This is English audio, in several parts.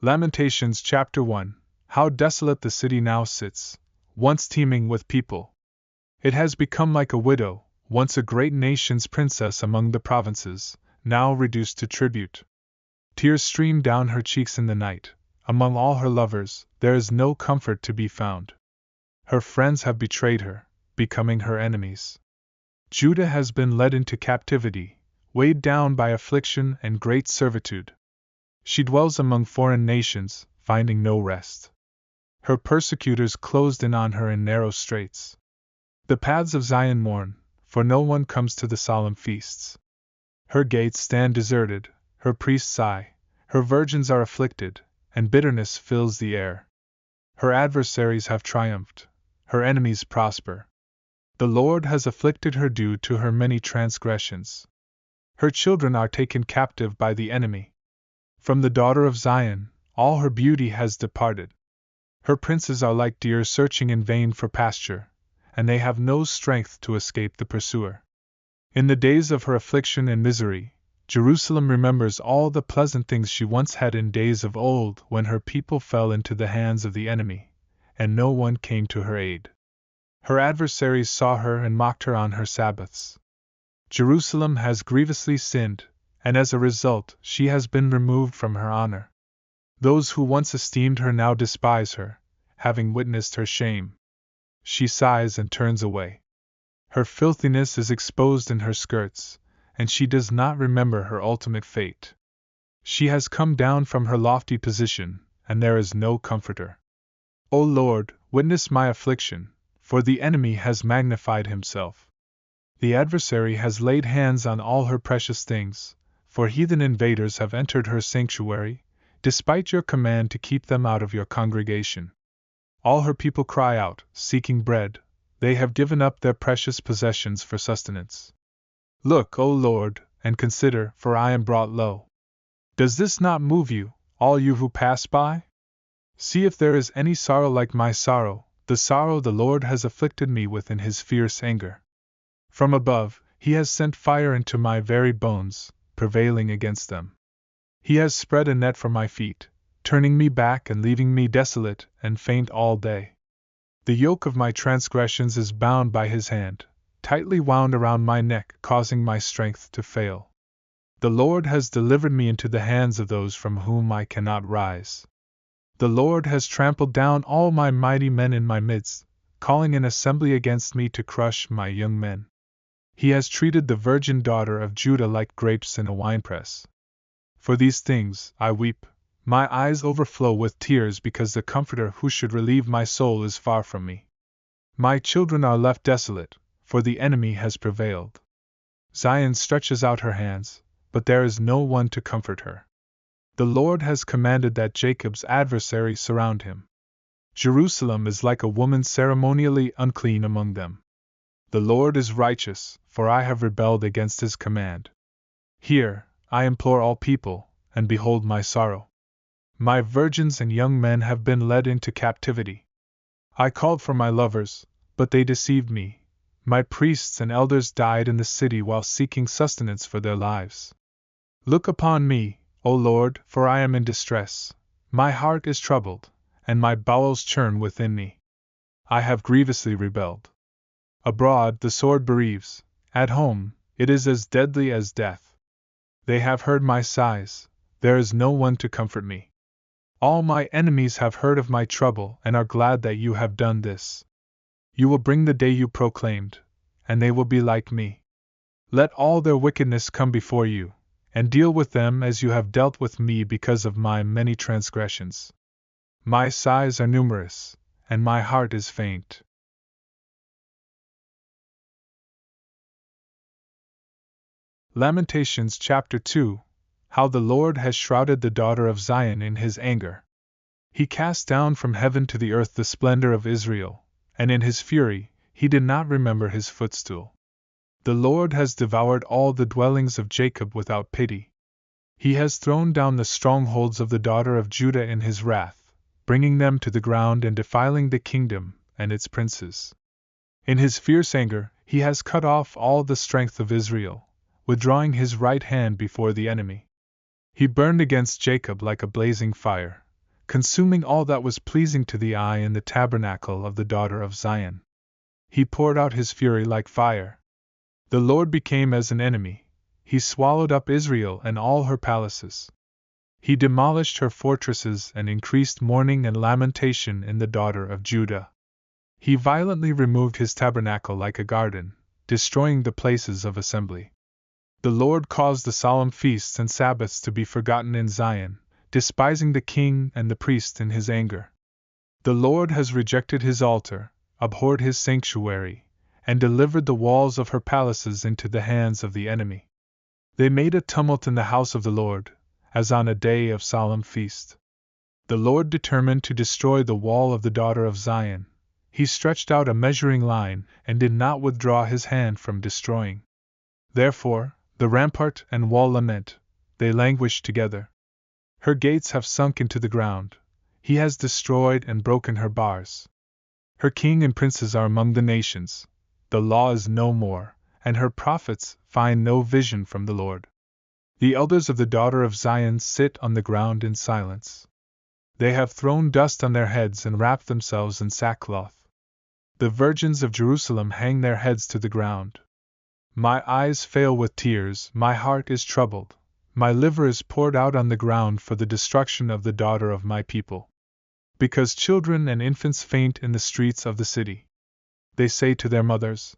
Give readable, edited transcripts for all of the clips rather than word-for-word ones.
Lamentations chapter 1. How desolate the city now sits, once teeming with people. It has become like a widow, once a great nation's princess among the provinces, now reduced to tribute. Tears stream down her cheeks in the night. Among all her lovers, there is no comfort to be found. Her friends have betrayed her, becoming her enemies. Judah has been led into captivity, weighed down by affliction and great servitude. She dwells among foreign nations, finding no rest. Her persecutors closed in on her in narrow straits. The paths of Zion mourn, for no one comes to the solemn feasts. Her gates stand deserted, her priests sigh, her virgins are afflicted, and bitterness fills the air. Her adversaries have triumphed, her enemies prosper. The Lord has afflicted her due to her many transgressions. Her children are taken captive by the enemy. From the daughter of Zion, all her beauty has departed. Her princes are like deer searching in vain for pasture, and they have no strength to escape the pursuer. In the days of her affliction and misery, Jerusalem remembers all the pleasant things she once had in days of old when her people fell into the hands of the enemy, and no one came to her aid. Her adversaries saw her and mocked her on her Sabbaths. Jerusalem has grievously sinned, and as a result she has been removed from her honor. Those who once esteemed her now despise her, having witnessed her shame. She sighs and turns away. Her filthiness is exposed in her skirts, and she does not remember her ultimate fate. She has come down from her lofty position, and there is no comforter. O Lord, witness my affliction, for the enemy has magnified himself. The adversary has laid hands on all her precious things, for heathen invaders have entered her sanctuary, despite your command to keep them out of your congregation. All her people cry out, seeking bread, they have given up their precious possessions for sustenance. Look, O Lord, and consider, for I am brought low. Does this not move you, all you who pass by? See if there is any sorrow like my sorrow, the sorrow the Lord has afflicted me with in his fierce anger. From above, he has sent fire into my very bones, prevailing against them. He has spread a net for my feet, turning me back and leaving me desolate and faint all day. The yoke of my transgressions is bound by his hand, tightly wound around my neck, causing my strength to fail. The Lord has delivered me into the hands of those from whom I cannot rise. The Lord has trampled down all my mighty men in my midst, calling an assembly against me to crush my young men. He has treated the virgin daughter of Judah like grapes in a winepress. For these things I weep, my eyes overflow with tears because the Comforter who should relieve my soul is far from me. My children are left desolate, for the enemy has prevailed. Zion stretches out her hands, but there is no one to comfort her. The Lord has commanded that Jacob's adversaries surround him. Jerusalem is like a woman ceremonially unclean among them. The Lord is righteous, for I have rebelled against his command. Hear, I implore all people, and behold my sorrow. My virgins and young men have been led into captivity. I called for my lovers, but they deceived me. My priests and elders died in the city while seeking sustenance for their lives. Look upon me, O Lord, for I am in distress. My heart is troubled, and my bowels churn within me. I have grievously rebelled. Abroad the sword bereaves, at home it is as deadly as death. They have heard my sighs, there is no one to comfort me. All my enemies have heard of my trouble and are glad that you have done this. You will bring the day you proclaimed, and they will be like me. Let all their wickedness come before you, and deal with them as you have dealt with me because of my many transgressions. My sighs are numerous, and my heart is faint. Lamentations chapter 2. How the Lord has shrouded the daughter of Zion in his anger. He cast down from heaven to the earth the splendor of Israel, and in his fury he did not remember his footstool. The Lord has devoured all the dwellings of Jacob without pity. He has thrown down the strongholds of the daughter of Judah in his wrath, bringing them to the ground and defiling the kingdom and its princes. In his fierce anger he has cut off all the strength of Israel, withdrawing his right hand before the enemy. He burned against Jacob like a blazing fire, consuming all that was pleasing to the eye in the tabernacle of the daughter of Zion. He poured out his fury like fire. The Lord became as an enemy. He swallowed up Israel and all her palaces. He demolished her fortresses and increased mourning and lamentation in the daughter of Judah. He violently removed his tabernacle like a garden, destroying the places of assembly. The Lord caused the solemn feasts and Sabbaths to be forgotten in Zion, despising the king and the priest in his anger. The Lord has rejected his altar, abhorred his sanctuary, and delivered the walls of her palaces into the hands of the enemy. They made a tumult in the house of the Lord, as on a day of solemn feast. The Lord determined to destroy the wall of the daughter of Zion. He stretched out a measuring line and did not withdraw his hand from destroying. Therefore, the rampart and wall lament, they languish together. Her gates have sunk into the ground. He has destroyed and broken her bars. Her king and princes are among the nations. The law is no more, and her prophets find no vision from the Lord. The elders of the daughter of Zion sit on the ground in silence. They have thrown dust on their heads and wrapped themselves in sackcloth. The virgins of Jerusalem hang their heads to the ground. My eyes fail with tears, my heart is troubled. My liver is poured out on the ground for the destruction of the daughter of my people. Because children and infants faint in the streets of the city. They say to their mothers,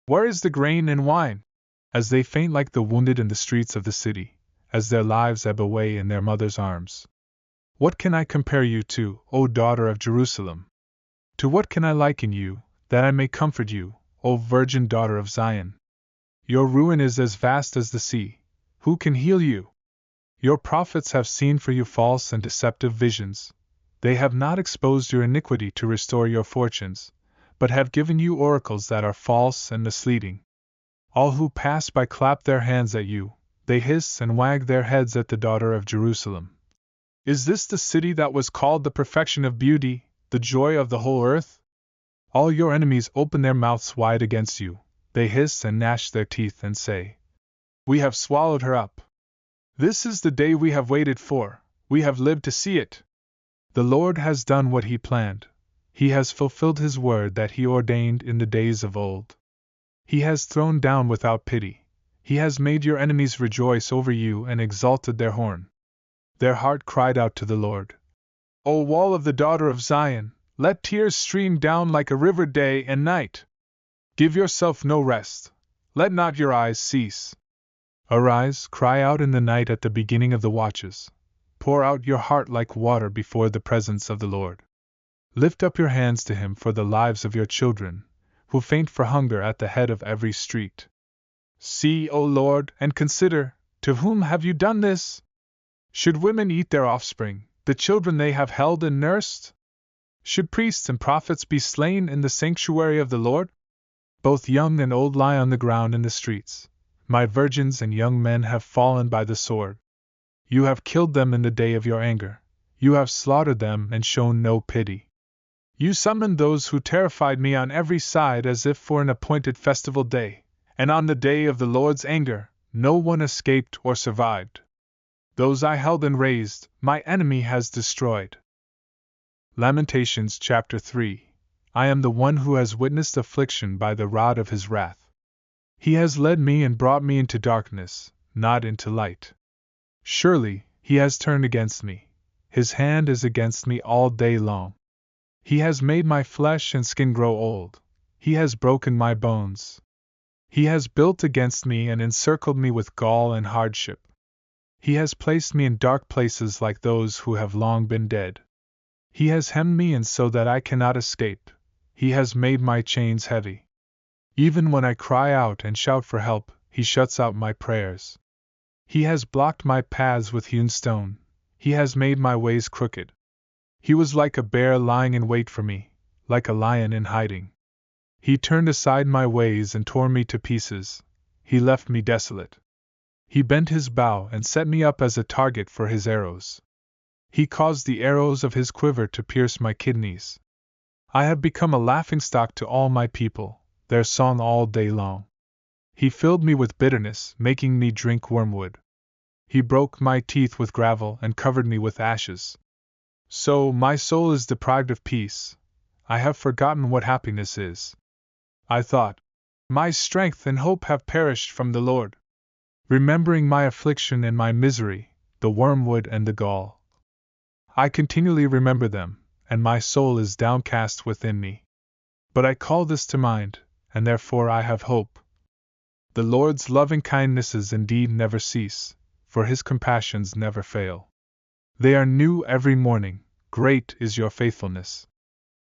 "Where is the grain and wine?" As they faint like the wounded in the streets of the city, as their lives ebb away in their mother's arms. What can I compare you to, O daughter of Jerusalem? To what can I liken you, that I may comfort you, O virgin daughter of Zion? Your ruin is as vast as the sea. Who can heal you? Your prophets have seen for you false and deceptive visions. They have not exposed your iniquity to restore your fortunes, but have given you oracles that are false and misleading. All who pass by clap their hands at you, they hiss and wag their heads at the daughter of Jerusalem. Is this the city that was called the perfection of beauty, the joy of the whole earth? All your enemies open their mouths wide against you, they hiss and gnash their teeth and say, "We have swallowed her up. This is the day we have waited for, we have lived to see it." The Lord has done what he planned. He has fulfilled his word that he ordained in the days of old. He has thrown down without pity. He has made your enemies rejoice over you and exalted their horn. Their heart cried out to the Lord. O wall of the daughter of Zion, let tears stream down like a river day and night. Give yourself no rest. Let not your eyes cease. Arise, cry out in the night at the beginning of the watches. Pour out your heart like water before the presence of the Lord. Lift up your hands to him for the lives of your children, who faint for hunger at the head of every street. See, O Lord, and consider, to whom have you done this? Should women eat their offspring, the children they have held and nursed? Should priests and prophets be slain in the sanctuary of the Lord? Both young and old lie on the ground in the streets. My virgins and young men have fallen by the sword. You have killed them in the day of your anger. You have slaughtered them and shown no pity. You summoned those who terrified me on every side as if for an appointed festival day, and on the day of the Lord's anger, no one escaped or survived. Those I held and raised, my enemy has destroyed. Lamentations chapter 3. I am the one who has witnessed affliction by the rod of his wrath. He has led me and brought me into darkness, not into light. Surely, he has turned against me. His hand is against me all day long. He has made my flesh and skin grow old. He has broken my bones. He has built against me and encircled me with gall and hardship. He has placed me in dark places like those who have long been dead. He has hemmed me in so that I cannot escape. He has made my chains heavy. Even when I cry out and shout for help, he shuts out my prayers. He has blocked my paths with hewn stone. He has made my ways crooked. He was like a bear lying in wait for me, like a lion in hiding. He turned aside my ways and tore me to pieces. He left me desolate. He bent his bow and set me up as a target for his arrows. He caused the arrows of his quiver to pierce my kidneys. I have become a laughingstock to all my people, their song all day long. He filled me with bitterness, making me drink wormwood. He broke my teeth with gravel and covered me with ashes. So, my soul is deprived of peace. I have forgotten what happiness is. I thought, my strength and hope have perished from the Lord. Remembering my affliction and my misery, the wormwood and the gall, I continually remember them, and my soul is downcast within me. But I call this to mind, and therefore I have hope. The Lord's loving kindnesses indeed never cease, for his compassions never fail. They are new every morning, great is your faithfulness.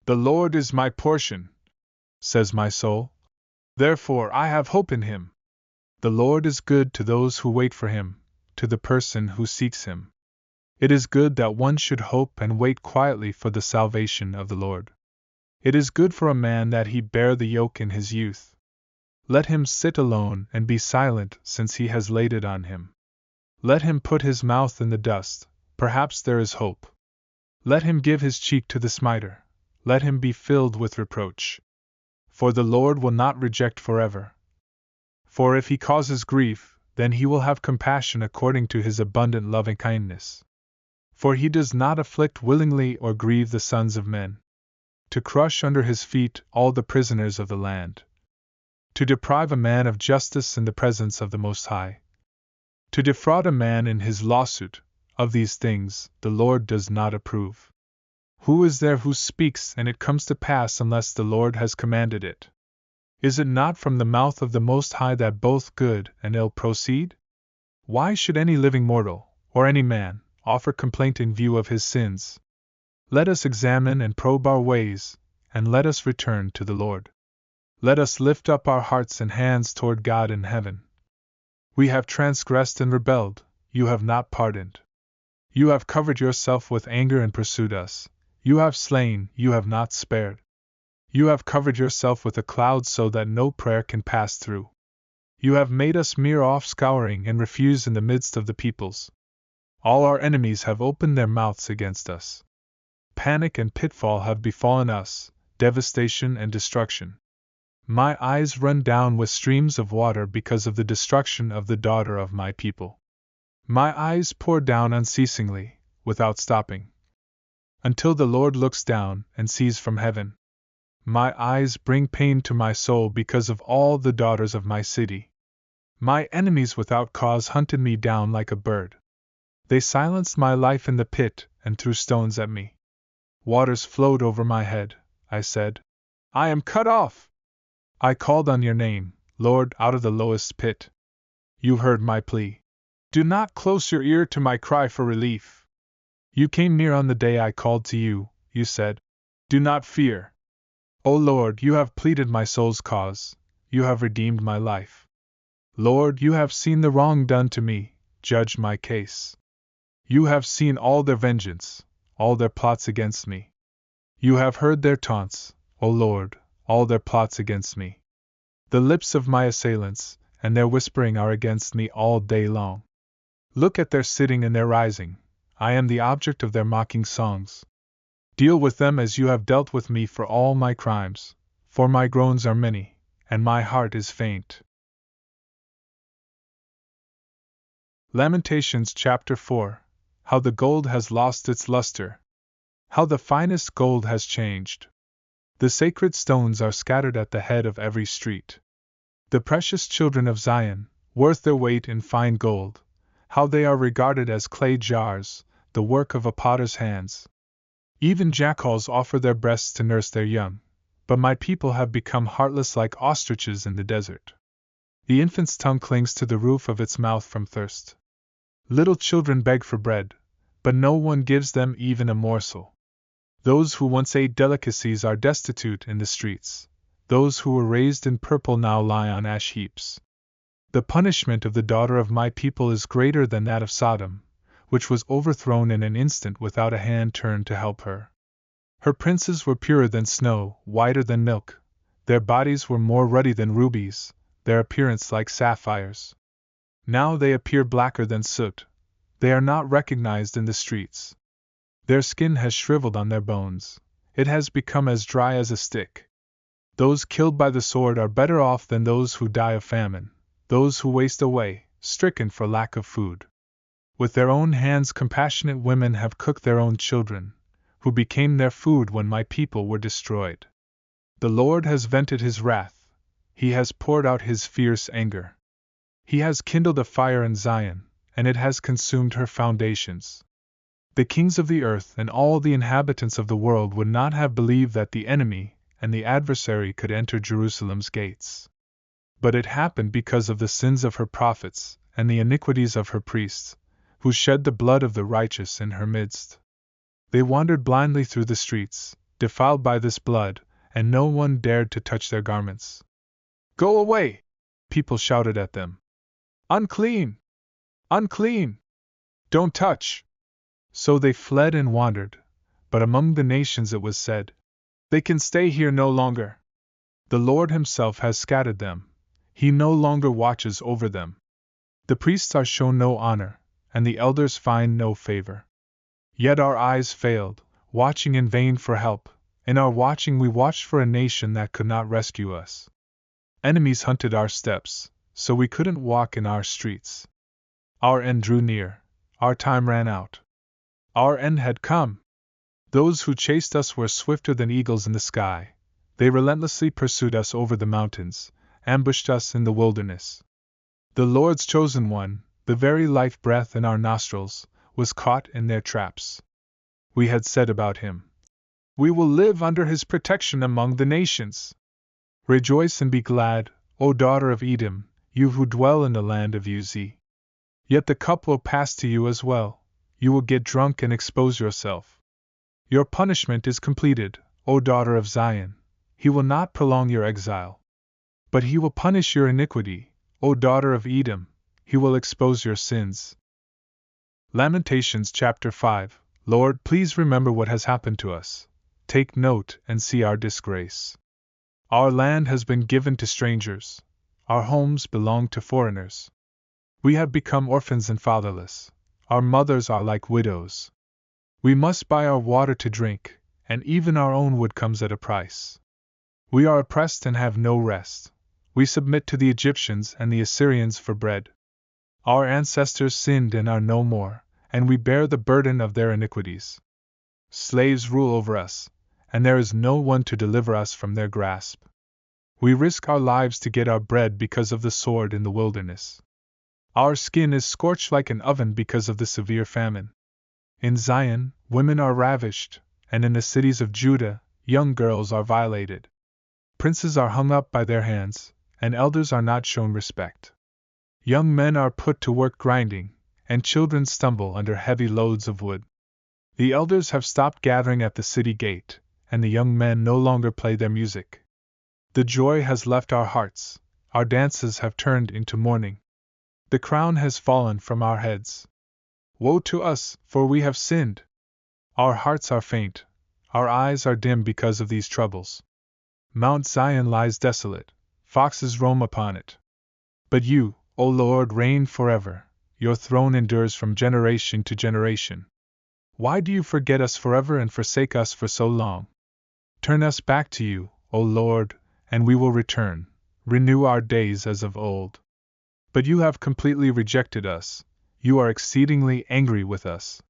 The Lord is my portion, says my soul. Therefore I have hope in him. The Lord is good to those who wait for him, to the person who seeks him. It is good that one should hope and wait quietly for the salvation of the Lord. It is good for a man that he bear the yoke in his youth. Let him sit alone and be silent, since he has laid it on him. Let him put his mouth in the dust, perhaps there is hope. Let him give his cheek to the smiter, let him be filled with reproach. For the Lord will not reject forever. For if he causes grief, then he will have compassion according to his abundant loving kindness. For he does not afflict willingly or grieve the sons of men. To crush under his feet all the prisoners of the land. To deprive a man of justice in the presence of the Most High. To defraud a man in his lawsuit, of these things the Lord does not approve. Who is there who speaks and it comes to pass unless the Lord has commanded it? Is it not from the mouth of the Most High that both good and ill proceed? Why should any living mortal, or any man, offer complaint in view of his sins? Let us examine and probe our ways, and let us return to the Lord. Let us lift up our hearts and hands toward God in heaven. We have transgressed and rebelled, you have not pardoned. You have covered yourself with anger and pursued us. You have slain, you have not spared. You have covered yourself with a cloud so that no prayer can pass through. You have made us mere offscouring and refuse in the midst of the peoples. All our enemies have opened their mouths against us. Panic and pitfall have befallen us, devastation and destruction. My eyes run down with streams of water because of the destruction of the daughter of my people. My eyes pour down unceasingly, without stopping, until the Lord looks down and sees from heaven. My eyes bring pain to my soul because of all the daughters of my city. My enemies without cause hunted me down like a bird. They silenced my life in the pit and threw stones at me. Waters flowed over my head. I said, I am cut off. I called on your name, Lord, out of the lowest pit. You heard my plea. Do not close your ear to my cry for relief. You came near on the day I called to you, you said, do not fear. O Lord, you have pleaded my soul's cause, you have redeemed my life. Lord, you have seen the wrong done to me, judge my case. You have seen all their vengeance, all their plots against me. You have heard their taunts, O Lord, all their plots against me. The lips of my assailants, and their whispering are against me all day long. Look at their sitting and their rising, I am the object of their mocking songs. Deal with them as you have dealt with me for all my crimes, for my groans are many, and my heart is faint. Lamentations chapter 4. How the gold has lost its luster. How the finest gold has changed. The sacred stones are scattered at the head of every street. The precious children of Zion, worth their weight in fine gold, how they are regarded as clay jars, the work of a potter's hands. Even jackals offer their breasts to nurse their young, but my people have become heartless like ostriches in the desert. The infant's tongue clings to the roof of its mouth from thirst. Little children beg for bread, but no one gives them even a morsel. Those who once ate delicacies are destitute in the streets. Those who were raised in purple now lie on ash heaps. The punishment of the daughter of my people is greater than that of Sodom, which was overthrown in an instant without a hand turned to help her. Her princes were purer than snow, whiter than milk. Their bodies were more ruddy than rubies, their appearance like sapphires. Now they appear blacker than soot. They are not recognized in the streets. Their skin has shriveled on their bones. It has become as dry as a stick. Those killed by the sword are better off than those who die of famine, those who waste away, stricken for lack of food. With their own hands compassionate women have cooked their own children, who became their food when my people were destroyed. The Lord has vented his wrath, he has poured out his fierce anger. He has kindled a fire in Zion, and it has consumed her foundations. The kings of the earth and all the inhabitants of the world would not have believed that the enemy and the adversary could enter Jerusalem's gates. But it happened because of the sins of her prophets and the iniquities of her priests, who shed the blood of the righteous in her midst. They wandered blindly through the streets, defiled by this blood, and no one dared to touch their garments. "Go away!" people shouted at them. "Unclean! Unclean! Don't touch!" So they fled and wandered, but among the nations it was said, "They can stay here no longer." The Lord himself has scattered them, he no longer watches over them. The priests are shown no honor, and the elders find no favor. Yet our eyes failed, watching in vain for help. In our watching we watched for a nation that could not rescue us. Enemies hunted our steps, so we couldn't walk in our streets. Our end drew near, our time ran out. Our end had come. Those who chased us were swifter than eagles in the sky. They relentlessly pursued us over the mountains, ambushed us in the wilderness. The Lord's chosen one, the very life breath in our nostrils, was caught in their traps. We had said about him, "We will live under his protection among the nations." Rejoice and be glad, O daughter of Edom, you who dwell in the land of Uz. Yet the cup will pass to you as well. You will get drunk and expose yourself. Your punishment is completed, O daughter of Zion. He will not prolong your exile. But he will punish your iniquity, O daughter of Edom. He will expose your sins. Lamentations chapter 5. Lord, please remember what has happened to us. Take note and see our disgrace. Our land has been given to strangers. Our homes belong to foreigners. We have become orphans and fatherless. Our mothers are like widows. We must buy our water to drink, and even our own wood comes at a price. We are oppressed and have no rest. We submit to the Egyptians and the Assyrians for bread. Our ancestors sinned and are no more, and we bear the burden of their iniquities. Slaves rule over us, and there is no one to deliver us from their grasp. We risk our lives to get our bread because of the sword in the wilderness. Our skin is scorched like an oven because of the severe famine. In Zion, women are ravished, and in the cities of Judah, young girls are violated. Princes are hung up by their hands, and elders are not shown respect. Young men are put to work grinding, and children stumble under heavy loads of wood. The elders have stopped gathering at the city gate, and the young men no longer play their music. The joy has left our hearts, our dances have turned into mourning. The crown has fallen from our heads. Woe to us, for we have sinned! Our hearts are faint, our eyes are dim because of these troubles. Mount Zion lies desolate, foxes roam upon it. But you, O Lord, reign forever, your throne endures from generation to generation. Why do you forget us forever and forsake us for so long? Turn us back to you, O Lord, and we will return, renew our days as of old. But you have completely rejected us, you are exceedingly angry with us.